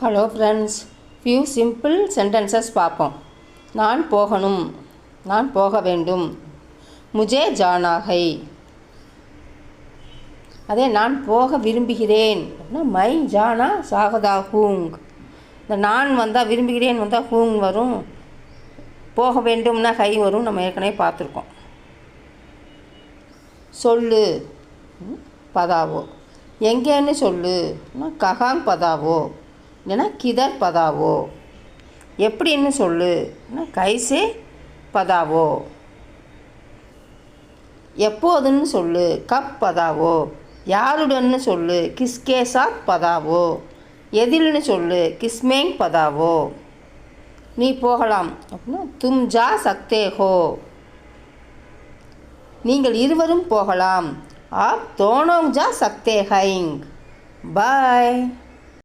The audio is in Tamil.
Hello friends, few simple sentences பார்ப்போம். நான் போகணும், நான் போக வேண்டும். முஜே ஜானா ஹை. அதே நான் போக விரும்புகிறேன் அப்படின்னா மை ஜானா சாகதா ஹூங். இந்த நான் வந்தால் விரும்புகிறேன் வந்தால் ஹூங் வரும், போக வேண்டும்னா ஹை வரும். நம்ம ஏற்கனவே பார்த்துருக்கோம். சொல்லு பதாவோ, எங்கேன்னு சொல்லு கஹாங் பதாவோ, இல்லைன்னா கிதர் பதாவோ. எப்படின்னு சொல்லு கைசே பதாவோ. எப்போதுன்னு சொல்லு கப் பதாவோ. யாருடன்னு சொல்லு கிஸ்கே சாத் பதாவோ. எதில்னு சொல்லு கிஸ்மேங் பதாவோ. நீ போகலாம் அப்படின்னா தும் ஜா சக்தே ஹோ. நீங்கள் இருவரும் போகலாம் ஆப் தோனோங் ஜா சக்தே ஹைங். பாய்.